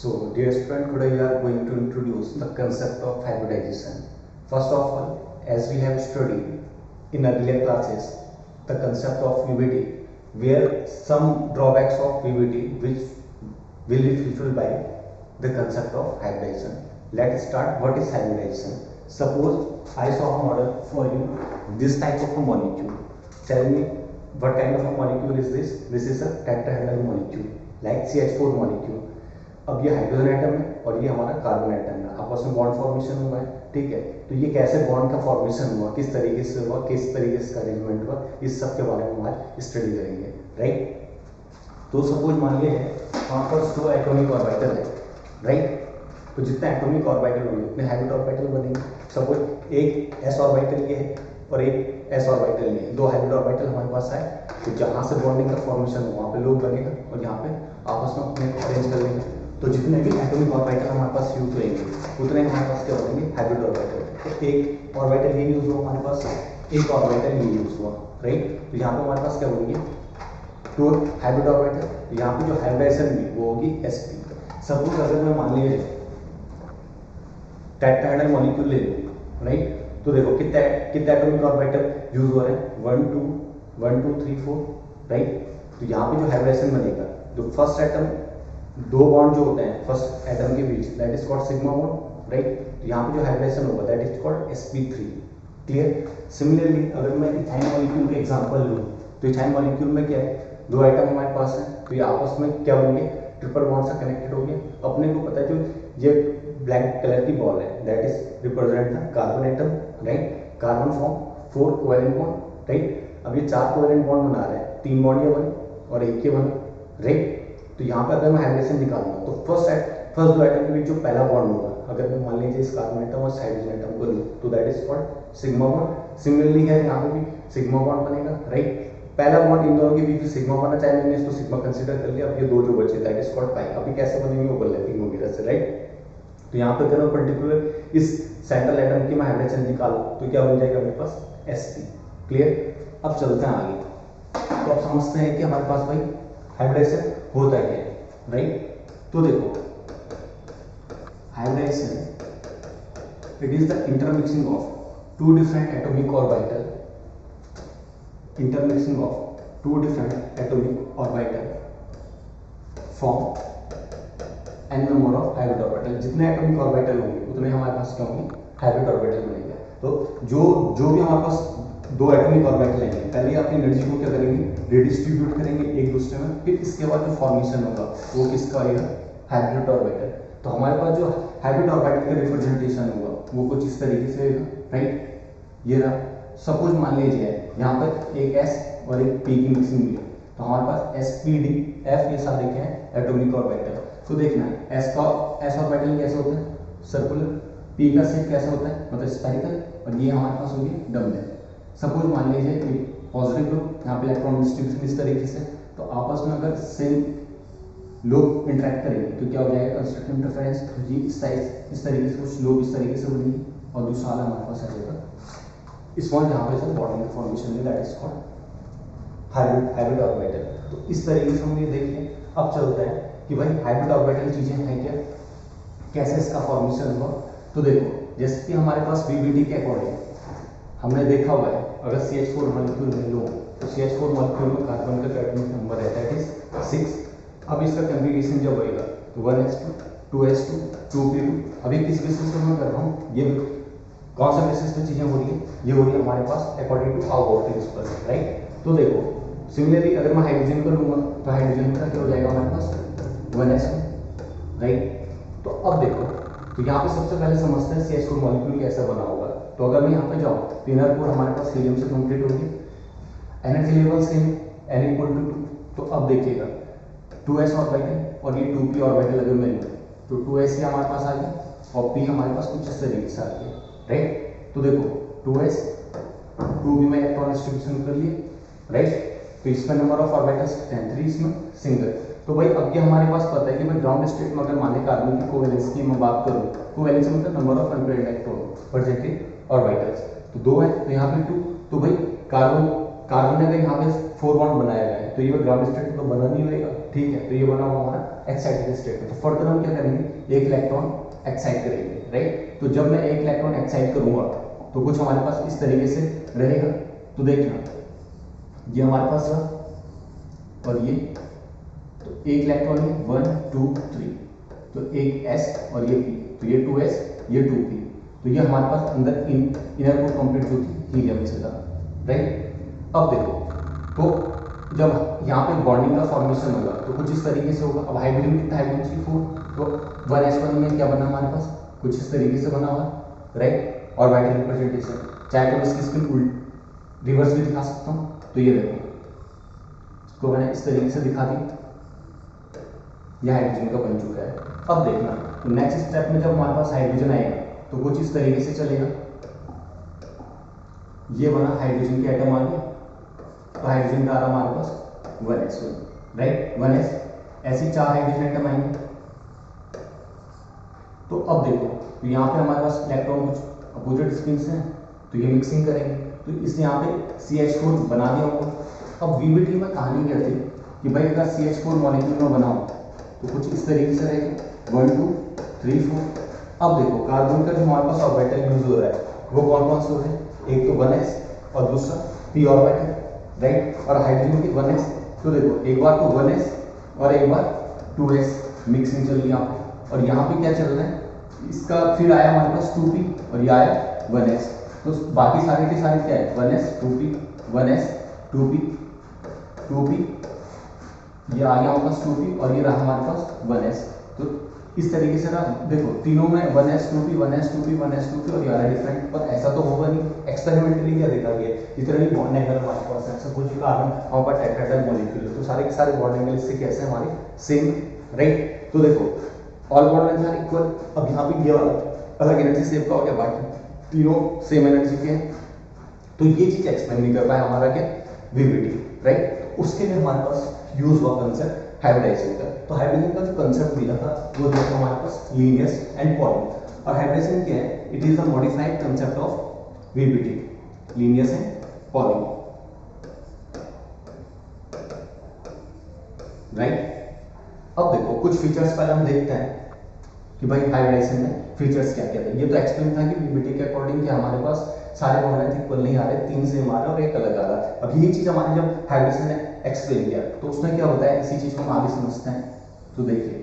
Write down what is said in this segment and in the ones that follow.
So, dear student, today we are going to introduce the concept of hybridization. First of all, as we have studied in earlier classes, the concept of PVT, where some drawbacks of PVT which will be fulfilled by the concept of hybridization. Let's start. What is hybridization? Suppose I saw a model for you, this type of a molecule. Tell me what kind of a molecule is this? This is a tetrahedral molecule, like CH4 molecule. अब ये hydrogen atom है और ये हमारा carbon atom है, आपस में bond formation हुआ है, ठीक है। तो ये कैसे बॉन्ड का फॉर्मेशन हुआ, किस तरीके से हुआ, किस तरीके से अरेंजमेंट हुआ, इस सब के बारे में हम आज स्टडी करेंगे, राइट। तो सपोज मान लीजिए वहाँ पर 2 एटॉमिक ऑर्बिटल है, राइट। तो जितने एटॉमिक ऑर्बिटल होंगे उतने हाइब्रिड ऑर्बिटल बनेंगे। सपोज एक s ऑर्बिटल ये है और एक s ऑर्बिटल ये है, 2 हाइब्रिड ऑर्बिटल हमारे पास आए, तो जहाँ से बॉन्डिंग का फॉर्मेशन हो वहाँ पे लोग बनेगा और यहाँ पे आपस में अपने अरेंज कर लेंगे। तो जितने भी एटॉमिक ऑर्बिटल हमारे पास यूज होंगे उतने हमारे पास क्या बनेंगे, हाइब्रिड ऑर्बिटल। तो एक ऑर्बिटल ये यूज हुआ हमारे पास, एक ऑर्बिटल ये यूज हुआ, राइट। तो यहाँ पे हमारे पास क्या होंगे, 2 हाइब्रिड ऑर्बिटल। यहाँ पे जो हाइब्रिडाइजेशन भी वो होगी sp। सपोज अगर मैं मान लीजिए टेट्राहेड्रल मॉलिक्यूल ले लूँ, राइट। तो देखो कितने एटॉमिक ऑर्बिटल यूज हो रहे हैं, 1 2 3 4, राइट। तो यहाँ पे जो हाइब्रिडाइजेशन बनेगा, जो फर्स्ट एटम 2 बॉन्ड जो होते हैं फर्स्ट एटम के बीच, that is called sigma bond, right. तो यहाँ पे जो हाइब्रिडेशन होगा that is called sp3, clear. Similarly अगर मैं इथाइन मॉलिक्यूल का एग्जांपल लूँ, तो इथाइन मॉलिक्यूल में क्या है, 2 एटम हमारे पास है, तो ये आपस में क्या होंगे, ट्रिपल बॉन्ड से कनेक्टेड होंगे। अपने को पता है जो ये ब्लैक कलर की बॉल है that is represent the carbon atom, right. Carbon form 4 covalent bond, right. अब ये 4 कोवेलेंट बॉन्ड बना रहे हैं, 3 बॉन्ड ये बने और एक ये बने, राइट। तो यहाँ पर अगर मैं हाइब्रिडेशन निकालूंगा तो फर्स्ट 2 एटम के बीच जो पहला बॉन्ड होगा, अगर मैं मान लीजिए इस कार्बन एटम और हाइड्रोजन एटम को लूँ तो that is called sigma bond. Similarly है यहाँ पे भी सिग्मा बॉन्ड बनेगा, राइट। पहला बॉन्ड इन दोनों के बीच सिग्मा बना, चाहे मैंने इसको सिग्मा कंसीडर कर लिया। अब ये 2 जो बचे दैट इज कॉल्ड पाई। अभी कैसे बनेंगे, ओवरलैपिंग वगैरह से, राइट। तो यहाँ पे अगर मैं पर्टिकुलर इस सेंट्रल एटम की मैं हाइब्रिडेशन निकालूं तो क्या बन जाएगा मेरे पास, sp, क्लियर। अब चलते हैं आगे। तो आप समझते हैं कि हमारे पास भाई हाइब्रिडेशन होता है, राइट। तो देखो hybridisation it is the intermixing of 2 different atomic orbital, intermixing of 2 different atomic orbital form n number of hybrid orbital. जितने एटॉमिक ऑर्बिटल होंगे उतने हमारे पास क्या होंगे, हाइब्रिड ऑर्बिटल बनेंगे। तो जो भी हमारे पास 2 एटॉमिक ऑर्बिटल लेंगे, पहले अपनी एनर्जी को क्या करेंगे, रिडिस्ट्रीब्यूट करेंगे एक दूसरे में, फिर इसके बाद जो फॉर्मेशन होगा वो किसका आएगा, हाइब्रिड ऑर्बिटल। तो हमारे पास जो हाइब्रिड ऑर्बिटल का रिप्रेजेंटेशन होगा वो कुछ इस तरीके से होगा, राइट। ये रहा। सपोज मान लीजिए यहाँ पर एक s और एक p की मिक्सिंग हुई है, तो हमारे पास sp d f ये सारे क्या है, एटॉमिक ऑर्बिटल। तो देखना s ऑर्बिटल कैसे होता है, सर्कुलर। p का शेप कैसा होता है, मतलब स्फेरिकल। और ये हमारे पास होगी डबल। सपोज मान लीजिए पॉजिटिव ग्रुप, यहाँ पे इलेक्ट्रॉन डिस्ट्रीब्यूशन इस तरीके से, तो आपस में अगर सेम लोग इंटरेक्ट करेंगे तो क्या हो जाएगा, कंस्ट्रक्टिव इंटरफेरेंस। तो जी इस तरीके से कुछ लोग इस तरीके से बनेंगे और दूसरा वाला हमारे पास आ जाएगा स्मॉल, जहाँ पे सब बॉन्डिंग का फॉर्मेशन है that is called hybrid orbital. तो इस तरीके से हम ये देखिए। अब चलता है कि भाई हाइब्रिड ऑर्बिटल चीजें हैं क्या, कैसे इसका फॉर्मेशन हुआ। तो देखो जैसे कि हमारे पास PVT के अकॉर्डिंग हमने देखा हुआ है, अगर CH4 मॉलिक्यूल ले लो तो CH4 मॉलिक्यूल में कार्बन का एटॉमिक नंबर है दैट इज 6। अब इसका कॉन्फ़िगरेशन जब होएगा तो 1s2 2s2 2p2। अभी किस बेसिस पे मैं कर रहा हूँ, ये कौन सा बेसिस पे चीजें हो रही है, ये हो रही है हमारे पास according to our principle, right. तो देखो सिमिलरली अगर मैं हाइड्रोजन को लूंगा तो हाइड्रोजन का क्या हो जाएगा हमारे पास 1s2, राइट। तो अब देखो, तो यहाँ पे सबसे पहले समझते हैं CH4 मॉलिक्यूल कैसा बना होगा। तो अगर मैं यहाँ पे जाऊँ तो इनर कोर हमारे पास हीलियम से कंप्लीट होगी, एनर्जी लेवल सेम n = 2। तो अब देखिएगा 2s ऑर्बिटल और ये 2p ऑर्बिटल अगर मैं लूँ तो 2s हमारे पास आ गया और p हमारे पास कुछ इस तरीके से आ गया, राइट। तो देखो 2s 2p में इलेक्ट्रॉन डिस्ट्रीब्यूशन कर लिए, राइट। तो इसमें नंबर ऑफ ऑर्बिटल्स 3 इसमें सिंगल। तो भाई अब ये हमारे पास पता है कि भाई ग्राउंड स्टेट में अगर माने कार्बन की कोवेलेंस की मैं बात करूँ, कोवेलेंस मतलब number of unpaired electron presented orbitals, तो 2 है तो यहाँ पे 2। तो भाई कार्बन ने अगर यहाँ पे 4 बॉन्ड बनाया गया है तो ये ग्राउंड स्टेट तो बना नहीं होगा, ठीक है। तो ये बना हुआ हमारा एक्साइटेड स्टेट में। तो फर्दर हम क्या करेंगे, एक इलेक्ट्रॉन एक्साइट करेंगे, राइट। तो जब मैं एक इलेक्ट्रॉन एक्साइट करूंगा तो कुछ हमारे पास इस तरीके से रहेगा। तो देखना ये हमारे पास रहा और ये, तो एक इलेक्ट्रॉन है 1 2 3, तो एक S और ये P, तो ये 2S ये 2P, तो ये हमारे पास अंदर इनर कोर कंप्लीट जो थी हीलियम से था, राइट। अब देखो तो जब यहाँ पे बॉन्डिंग का फॉर्मेशन होगा तो कुछ इस तरीके से होगा। अब हाइड्रोजन कितना, हाइड्रोजन की 4, तो 1s1 में क्या बना हमारे पास, कुछ इस तरीके से बना हुआ, राइट। और ऑर्बिटल रिप्रेजेंटेशन चाहे तो इसकी स्पिन रिवर्स भी दिखा सकता हूँ। तो ये देखो इसको मैंने इस तरीके से दिखा दी, यह हाइड्रोजन का बन चुका है। अब देखना तो नेक्स्ट स्टेप में जब हमारे पास हाइड्रोजन आएगा तो कुछ इस तरीके से चलेगा, ये बना हाइड्रोजन के एटम आ गए, तो हाइड्रोजन का आ रहा हमारे पास 1s1, राइट 1s, ऐसे 4 हाइड्रोजन एटम आएंगे। तो अब देखो तो यहाँ पे हमारे पास इलेक्ट्रॉन कुछ अपोजिट स्पिन्स हैं, तो ये मिक्सिंग करेंगे, तो इसने यहाँ पे CH4 बना दिया होगा। अब VBT में कहानी क्या थी कि भाई अगर CH4 मॉलिक्यूल में बनाओ तो कुछ इस तरीके से रहेगा 1 2 3 4। अब देखो कार्बन का जो हमारे पास ऑर्बिटल यूज हो रहा है वो कौन कौन से हो रहे हैं, एक तो 1s और दूसरा p ऑर्बिटल, राइट। और हाइड्रोजन की 1s, तो देखो एक बार तो 1s और एक बार 2s मिक्सिंग चल रही है यहाँ पे। और यहाँ पे क्या चल रहा है, इसका फिर आया हमारे पास 2p और ये आया 1s, तो बाकी सारे के सारे क्या है 1s 2p 1s 2p 2p, ये आ गया हमारे पास 2p और ये रहा हमारे पास 1s। तो इस तरीके से ना देखो तीनों में 1s 2p 1s 2p 1s 2p और ये आ रहा डिफरेंट, पर ऐसा तो होगा नहीं, एक्सपेरिमेंटली क्या देखा गया जितने भी बॉन्ड एंगल हमारे पास है, सपोज कार्बन हमारे पास टेट्राहेड्रल मॉलिक्यूल है तो सारे के सारे बॉन्ड एंगल इससे कैसे हमारे सेम, राइट। तो देखो all bond length are equal. अब यहाँ पे ये वाला अलग एनर्जी सेव का हो गया, बाकी तीनों सेम एनर्जी के हैं, तो ये चीज एक्सप्लेन नहीं कर पाया हमारा क्या VBT, राइट। उसके लिए हमारे पास यूज हुआ कंसेप्ट हाइब्रिडाइजेशन का। तो हाइब्रिडेशन का जो कंसेप्ट दिया था वो दिया था हमारे पास लीनियस एंड पॉली। और हाइब्रिडेशन क्या है, it is the modified concept of VBT, Linnaeus and poly, right. अब देखो कुछ फीचर्स पहले हम देखते हैं कि भाई हाइब्रिडाइजेशन में फीचर्स क्या क्या थे। ये तो एक्सप्लेन था कि VBT के अकॉर्डिंग कि हमारे पास सारे बॉन्ड लेंथ इक्वल नहीं आ रहे, 3 सेम आ रहे और एक अलग आ रहा है। अब यही चीज हमारे जब हाइब्रिडेशन ने एक्सप्लेन किया तो उसमें क्या होता है, इसी चीज को हम आगे समझते हैं। तो देखिए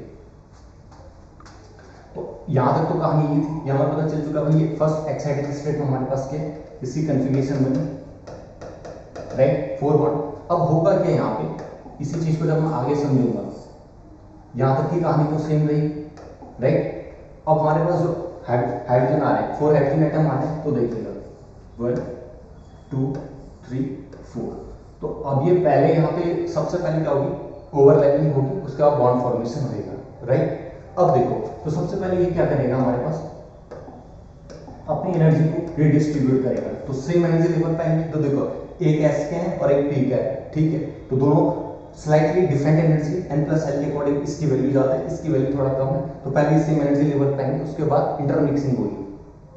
तो यहां तक तो कहानी ये थी, यहाँ पर पता चल चुका भाई ये फर्स्ट एक्साइटेड स्टेट में हमारे पास क्या इसकी कन्फिगरेशन बनी, राइट 4 बॉन्ड। अब होगा क्या यहाँ पे, इसी चीज को जब मैं आगे समझूंगा, यहाँ तक की कहानी तो सेम रही, राइट। अब हमारे पास जो हाइड्रोजन आ रहे हैं 4 हाइड्रोजन एटम आ रहे हैं, तो देखिएगा 1 2 3 4। तो अब ये पहले यहाँ पे सबसे पहले क्या होगी, ओवरलैपिंग होगी, उसके बाद बॉन्ड फॉर्मेशन होगा, राइट। अब देखो तो सबसे पहले ये क्या करेगा, हमारे पास अपनी एनर्जी को रिडिस्ट्रीब्यूट करेगा, तो सेम एनर्जी लेवल पाएंगे। तो देखो एक S के हैं और एक P का है, ठीक है, तो दोनों स्लाइटली डिफरेंट एनर्जी, n+L के अकॉर्डिंग इसकी वैल्यू ज्यादा है, इसकी वैल्यू थोड़ा कम है, तो पहले सेम एनर्जी लेवल पाएंगे, उसके बाद इंटरमिक्सिंग होगी,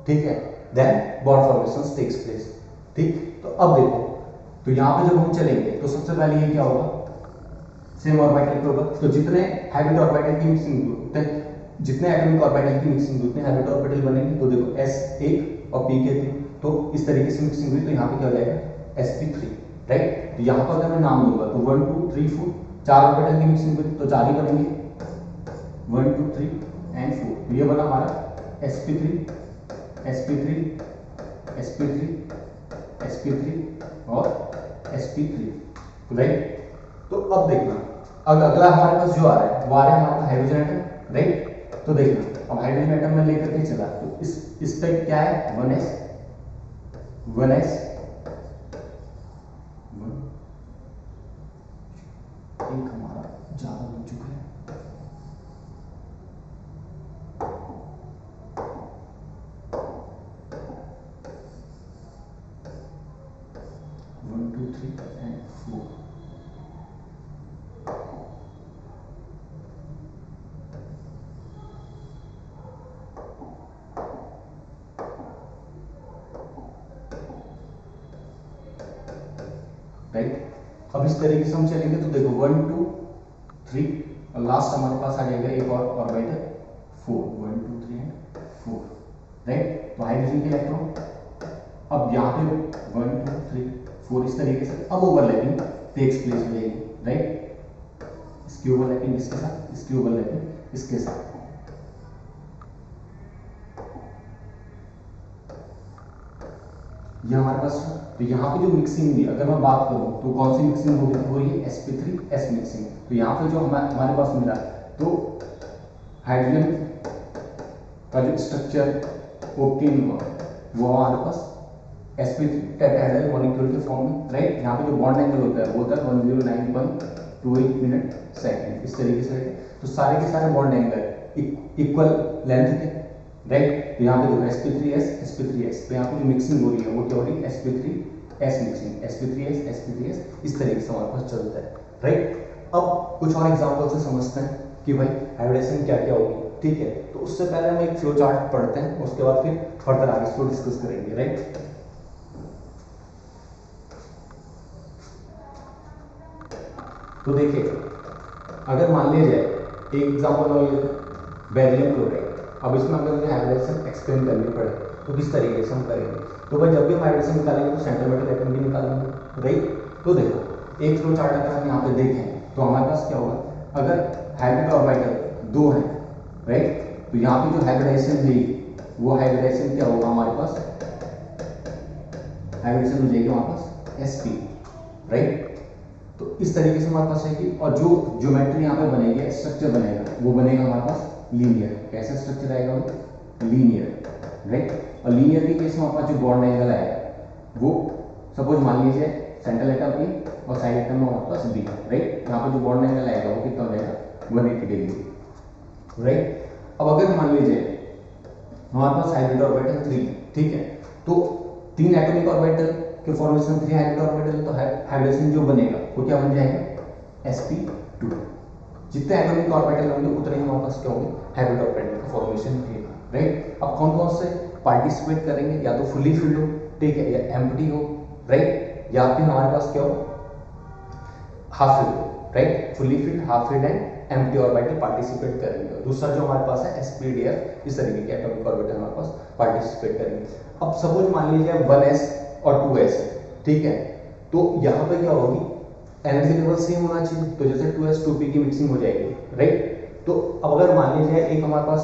ठीक है, then bond formation takes place, ठीक। तो अब देखो तो यहाँ पे जब हम चलेंगे तो सबसे पहले ये क्या होगा, सेम ऑर्बिटल पे होगा, तो जितने हाइब्रिड ऑर्बिटल की मिक्सिंग उतने, जितने एटॉमिक ऑर्बिटल की मिक्सिंग उतने हाइब्रिड ऑर्बिटल बनेंगे। तो देखो S1 और P के 3, तो इस तरीके से मिक्सिंग हुई, तो यहाँ पे क्या हो जाएगा sp3, राइट। तो यहाँ पर अगर मैं नाम दूंगा तो 1 2 3 4 4 ऑर्बिटल की मिक्सिंग हुई तो 4 ही बनेंगे, 1 2 3 एंड 4। तो ये बना हमारा sp3 sp3 sp3 sp3 और sp3, राइट। तो अब देखना अब अगला हमारे पास जो आ रहा है वो आ रहा है हमारा हाइड्रोजन एटम, राइट। तो देखना अब हाइड्रोजन एटम में लेकर के चला, तो इस पे क्या है 1s 1s 1 एक हमारा ज्यादा बन चुका है, one two three and 4। Right. अब इस तरीके से हम चलेंगे तो देखो 1 2 3 और लास्ट हमारे पास आ जाएगा एक और ऑर्बिटल 4, 1 2 3 एंड 4, राइट। तो हाइड्रोजन के इलेक्ट्रॉन अब यहाँ पे 1 2 3 4 इस तरीके से अब ओवरलैपिंग टेक्स प्लेस हो जाएगी, राइट। इसकी ओवरलैपिंग इसके साथ, इसकी ओवरलैपिंग इसके साथ। ये हमारे पास, तो यहाँ पे जो मिक्सिंग हुई अगर मैं बात करूँ तो कौन सी मिक्सिंग हो रही है, sp3s मिक्सिंग। तो यहाँ पे जो हमारे पास मिला तो हाइड्रोजन का जो स्ट्रक्चर ऑब्टेन हुआ वो हमारे पास sp3 टेट्राहेड्रल मॉलिक्यूल के फॉर्म में, राइट। यहाँ पे जो बॉन्ड एंगल होता है वो होता है 109.28 मिनट सेकेंड, इस तरीके से। तो सारे के सारे बॉन्ड एंगल इक्वल लेंथ के, राइट। तो यहाँ पे देखो sp3s sp3s, तो यहाँ पे जो मिक्सिंग हो रही है वो क्या हो रही है, sp3s मिक्सिंग, sp3s इस तरीके से हमारे पास चलता है, राइट। अब कुछ और एग्जांपल से समझते हैं कि भाई हाइब्रिडेशन क्या क्या होगी, ठीक है। तो उससे पहले हम एक फ्लो चार्ट पढ़ते हैं, उसके बाद फिर फर्दर आगे इसको डिस्कस करेंगे, राइट। तो देखिए अगर मान लिया जाए एक एग्जांपल और बेरिलियम क्लोराइड, अब इसमें अगर मुझे हाइब्रिडेशन एक्सप्लेन करनी पड़े तो किस तरीके से हम करेंगे। तो भाई जब भी हम हाइब्रिडेशन निकालेंगे तो सेंट्रल मेटल एटम भी निकालेंगे, राइट। तो देखो एक फ्लो चार्ट अगर हम यहाँ पे देखें तो हमारे पास क्या होगा, अगर हाइब्रिड ऑर्बिटल 2 है, राइट। तो यहाँ पे जो हाइब्रिडेशन है वो हाइब्रिडेशन क्या होगा हमारे पास, हाइब्रिडेशन हो जाएगी हमारे पास sp, राइट। तो इस तरीके से हमारे पास है कि, और जो ज्योमेट्री यहाँ पे बनेगी, स्ट्रक्चर बनेगा वो बनेगा हमारे पास लीनियर। कैसा स्ट्रक्चर आएगा वो, लीनियर, राइट। और लीनियर के केस में हमारे पास जो बॉन्ड एंगल आएगा वो सपोज मान लीजिए सेंट्रल एटम ए और साइड एटम में हमारे पास बी, राइट। यहाँ पे जो बॉन्ड एंगल आएगा वो कितना हो जाएगा, 180 डिग्री, राइट। अब अगर मान लीजिए हमारे पास हाइब्रिड ऑर्बिटल 3, ठीक है। तो 3 एटॉमिक ऑर्बिटल के फॉर्मेशन 3 हाइब्रिड ऑर्बिटल, तो हाइब्रिडेशन जो बनेगा वो क्या बन जाएगा, sp2। जितने एटॉमिक ऑर्बिटल होंगे उतने ही हमारे पास क्या होंगे, हाइब्रिड ऑर्बिटल का फॉर्मेशन होगा, राइट। अब कौन कौन से पार्टिसिपेट करेंगे, या तो फुली फिल्ड हो, ठीक है, या एम्प्टी हो, राइट, या फिर हमारे पास क्या हो, हाफ फिल्ड हो, right. Fully filled, half filled and empty orbital participate करेंगे। दूसरा जो हमारे पास है sp-df, इस तरीके के एटॉमिक ऑर्बिटल हमारे पास पार्टिसिपेट करेंगे। अब सपोज मान लीजिए 1s और 2s है, ठीक है। तो यहाँ पे क्या होगी, एनर्जी लेवल सेम होना चाहिए, तो जैसे 2s 2p की मिक्सिंग हो जाएगी, राइट। तो अब अगर मान लीजिए एक हमारे पास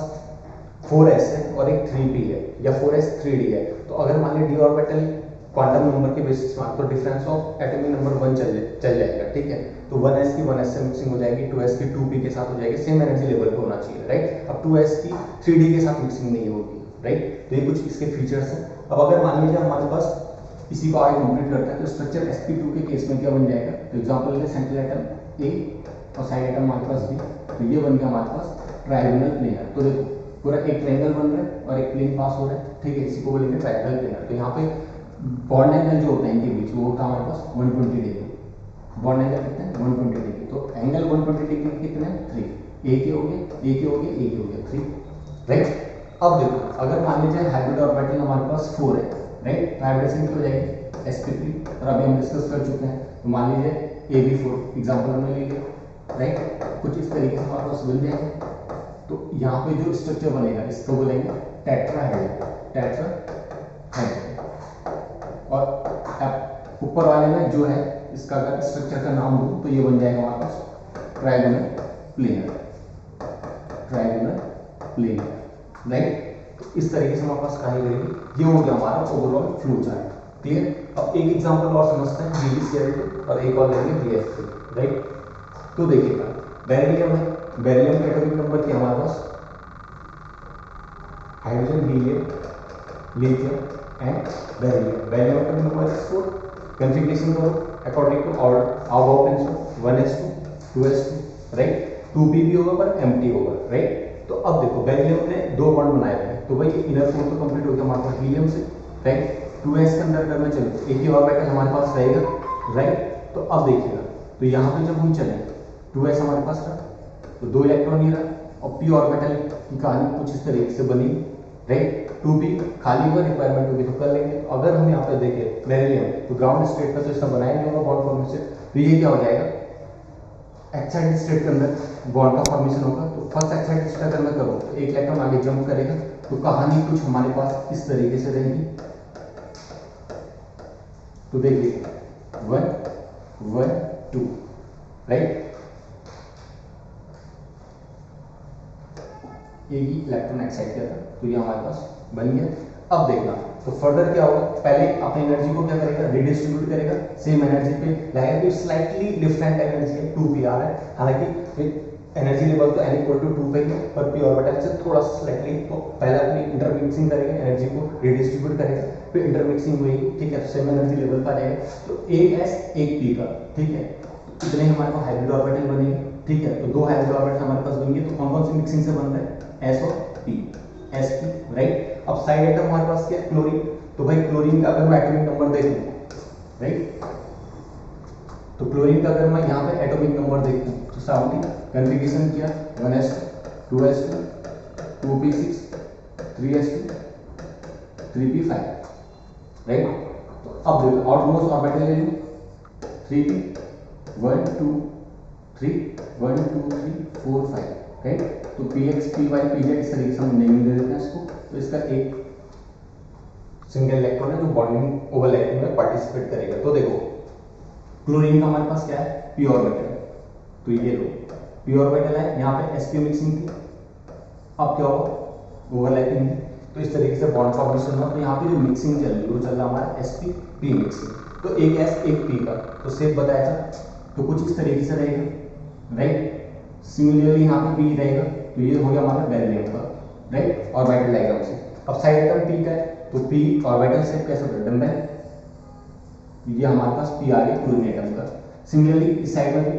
4s है और एक 3p है, या 4s 3d है, तो अगर मान लीजिए डी ऑर्बिटल क्वांटम नंबर के बेसिस में, तो डिफरेंस ऑफ एटॉमिक नंबर 1 चल जाएगा, ठीक है। तो 1s की 1s से मिक्सिंग हो जाएगी, 2s की 2p के साथ हो जाएगी, सेम एनर्जी लेवल पे होना चाहिए, राइट। अब 2s की 3d के साथ मिक्सिंग नहीं होगी, राइट। तो ये कुछ इसके फीचर्स हैं। अब अगर मान लीजिए हमारे पास इसी को आगे कंप्लीट करते हैं, तो स्ट्रक्चर sp2 के केस में क्या बन जाएगा, तो एग्जांपल ले सेंट्रल एटम a और साइड एटम हमारे पास b, तो ये बन गया हमारे पास ट्रायंगुलर प्लेनर। तो देखो पूरा एक ट्रायंगल बन रहा है और एक प्लेन पास हो रहा है, ठीक है, इसी को बोलेंगे ट्रायंगुलर प्लेनर। तो यहाँ पे बॉन्ड एंगल जो होता है इनके बीच वो होता है हमारे पास 120 डिग्री, बॉन्ड एंगल कितने हैं 120 डिग्री। तो एंगल 120 डिग्री कितने हैं 3, ए के हो गए, ए के हो गए, ए के हो गए 3, राइट। अब देखो अगर मान लीजिए हाइब्रिड ऑर्बिटल हमारे पास 4 है, राइट, तो हाइब्रिडेशन क्या हो जाएगी sp3, और अभी हम डिस्कस कर चुके हैं। तो मान लीजिए ab4 एग्जांपल हमने ले लिया, राइट। कुछ इस तरीके से हमारे पास बन जाएगा। तो यहाँ पे जो स्ट्रक्चर बनेगा इसको बोलेंगे टेट्राहेड्रल, टेट्राहेड्रल। और ऊपर वाले में जो है इसका अगर स्ट्रक्चर का नाम दूं तो ये बन जाएगा हमारे पास triangular planar, triangular planar, right. तो इस तरीके से हमारे पास कहानी रहेगी। ये हो गया हमारा ओवरऑल फ्लो चार्ट, क्लियर। अब एक एग्जांपल और समझते हैं, BeCl2 और एक और लेंगे BF3, राइट। तो देखिएगा बेरिलियम है, बेरिलियम का एटॉमिक नंबर क्या हमारे पास, hydrogen, helium, lithium and beryllium. Beryllium का नंबर है 4, कॉन्फ़िगरेशन करो according to our principle 1s2 2s2, right. 2p भी होगा पर empty होगा, राइट। तो अब देखो बेरिलियम ने 2 बॉन्ड बनाए थे, तो भाई इनर कोर तो कंप्लीट हो गया हमारे पास हीलियम से, राइट। 2s के अंदर अगर मैं चलूँ एक ही ऑर्बिटल हमारे पास रहेगा, राइट। तो अब देखिएगा, तो यहाँ पे जब हम चलें 2s हमारे पास रहा, तो 2 इलेक्ट्रॉन ही रहा, और p ऑर्बिटल की कहानी कुछ इस तरीके से बनी, राइट। 2p खाली हुआ, रिक्वायरमेंट होगी तो कर लेंगे। तो अगर हम यहाँ पे देखें बेरिलियम, तो ग्राउंड स्टेट पर तो इसका बनाया नहीं होगा बॉन्ड फॉर्मेशन, तो ये क्या हो जाएगा एक्साइटेड स्टेट के अंदर बॉन्ड का फॉर्मेशन होगा। तो फर्स्ट एक्साइटेड स्टेट अगर मैं करूँ तो एक इलेक्ट्रॉन आगे जंप करेगा, तो कहानी कुछ हमारे पास इस तरीके से रहेगी। तो देखिए 1 1 2 राइट, एक ही इलेक्ट्रॉन एक्साइट किया था, तो ये हमारे पास बन गया। अब देखना तो फर्दर क्या होगा, पहले अपनी एनर्जी को क्या करेगा, रिडिस्ट्रीब्यूट करेगा, सेम एनर्जी पे लाएगा। तो स्लाइटली डिफरेंट एनर्जी है, 2pr है, हालांकि एनर्जी लेवल तो n इक्वल टू 2 पे है, पर p ऑर्बिटल से थोड़ा स्लाइटली। तो पहले अपनी इंटरमिक्सिंग करेगा, एनर्जी को रिडिस्ट्रीब्यूट करेगा, फिर इंटरमिक्सिंग हुई, ठीक है, सेम एनर्जी लेवल पर आएगा। तो एक s एक p का, ठीक है, इतने हमारे पास हाइब्रिड ऑर्बिटल बनेंगे, ठीक है। तो दो हाइब्रिड ऑर्बिटल हमारे पास बनेंगे, तो कौन कौन सी मिक्सिंग से बन रहा है, s और p, sp, राइट। अब साइड एटम हमारे पास क्या है, क्लोरीन। तो भाई क्लोरीन का अगर मैं एटॉमिक नंबर देखूं, राइट, तो क्लोरीन का अगर मैं यहाँ पे एटॉमिक नंबर देखूं तो 70, कन्फिगरेशन किया 1s2 2s2 2p6 3s2 3p5, right. तो अब देखो आउटमोस्ट ऑर्बिटल ले लूं 3p 1 2 3 1 2 3 4 5, राइट। तो px py pz इस तरीके से हम नेम दे देते हैं इसको। तो इसका एक सिंगल इलेक्ट्रॉन है जो बॉन्डिंग ओवरलैपिंग में पार्टिसिपेट करेगा। तो देखो क्लोरीन का हमारे पास क्या है, p ऑर्बिटल, तो ये लो p ऑर्बिटल है, यहाँ पे sp मिक्सिंग थी, अब क्या होगा, ओवरलैपिंग। तो इस तरीके से बॉन्ड फॉर्मेशन हुआ। तो यहाँ पे जो मिक्सिंग चल रही है वो चल रहा है हमारा sp p मिक्सिंग। तो एक s एक p का, तो सेप बताया था, तो कुछ इस तरीके से रहेगा, राइट। सिमिलरली यहाँ पे p रहेगा, तो ये हो गया हमारा बेरिलियम का, राइट, ऑर्बिटल डायग्राम से। अब साइड एटम p का है, तो p ऑर्बिटल शेप कैसे होता है, ये हमारे पास p आ गया क्लोरीन एटम का। सिमिलरली इस साइड में भी,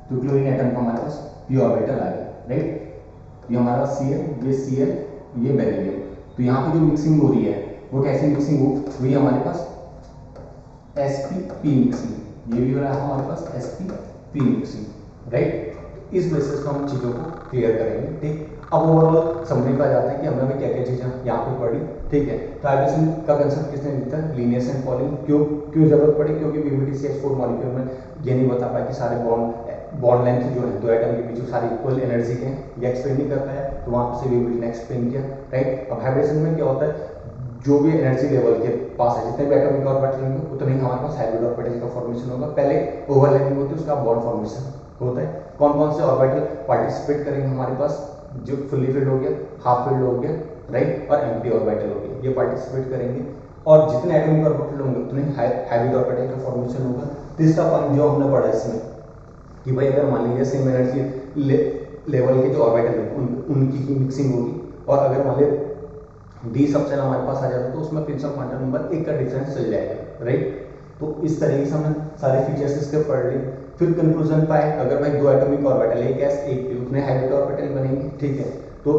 तो क्लोरीन एटम का हमारे पास p ऑर्बिटल आ गया, राइट। ये हमारा Cl, ये Cl, ये बेरिलियम। तो यहाँ पे जो मिक्सिंग हो रही है वो कैसी मिक्सिंग हो रही है, हमारे पास sp p मिक्सिंग, ये भी हो रहा है हमारे पास sp p मिक्सिंग, राइट। इस बेसिस पर हम चीज़ों को क्लियर करेंगे, ठीक। अब ओवरऑल समरी पर जाते हैं कि हमने भी क्या क्या चीज़ें यहाँ पे पढ़ी, ठीक है। तो हाइब्रिडेशन का कंसेप्ट किसने दिया था, लीनियस एंड पॉलिंग। क्यों जरूरत पड़ी, क्योंकि PbTCH4 मॉलिक्यूल में ये नहीं बता पाया कि सारे बॉन्ड लेंथ जो है दो एटम के बीच सारी इक्वल एनर्जी के हैं, ये एक्सप्लेन नहीं कर पाया। तो वहाँ से PbT ने एक्सप्लेन किया, राइट। अब हाइब्रिडेशन में क्या होता है, जो भी एनर्जी लेवल के पास है, जितने भी एटॉमिक ऑर्बिटल होंगे उतने ही हमारे पास हाइब्रिड ऑर्बिटल का फॉर्मेशन होगा। पहले ओवरलैपिंग होती है, उसका बॉन्ड फॉर्मेशन होता है। कौन कौन से ऑर्बिटल पार्टिसिपेट करेंगे हमारे पास, जो फुल्ली फिल्ड हो गया, हाफ फिल्ड हो गया, राइट, और एम्प्टी ऑर्बिटल हो गया, ये पार्टिसिपेट करेंगे। और जितने एटॉमिक ऑर्बिटल होंगे उतने हाइब्रिड ऑर्बिटल का फॉर्मेशन होगा। तीसरा पॉइंट जो हमने पढ़ा इसमें कि भाई अगर मान लीजिए सेम एनर्जी लेवल के जो ऑर्बिटल है उनकी ही मिक्सिंग होगी, और अगर मान लीजिए डी सबसेल हमारे पास आ जाता है तो उसमें प्रिंसिपल क्वांटम नंबर 1 का डिफरेंस चल जाएगा, राइट। तो इस तरीके से हमने सारे फीचर्स इसके पढ़ लिए। फिर कंक्लूजन पाए, अगर भाई दो एटॉमिक ऑर्बिटल, एक s एक p, उतने हाइब्रिड ऑर्बिटल बनेंगे, ठीक है। तो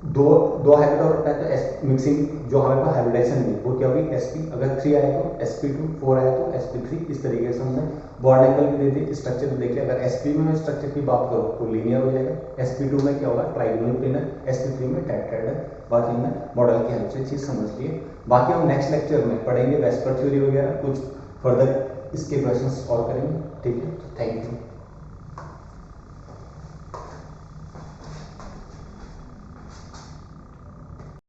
दो हाइब्रिड ऑर्बिटल, तो s मिक्सिंग जो हमारे पास हाइब्रिडाइजेशन में वो क्या होगी, sp, अगर 3 आए तो sp2, 4 आए तो sp3। इस तरीके से हमने बॉन्ड एंगल भी दे दी, स्ट्रक्चर भी देखिए। अगर sp में स्ट्रक्चर की बात करो तो लीनियर हो जाएगा, sp2 में क्या होगा, ट्राइगोनल प्लेनर, sp3 में टेट्राहेड्रल। बाकी हमने मॉडल की हेल्प से चीज समझ लिए। बाकी हम नेक्स्ट लेक्चर में पढ़ेंगे वेस्पर थ्योरी वगैरह, कुछ फर्दर इसके क्वेश्चन सॉल्व करेंगे, ठीक है। Thank you.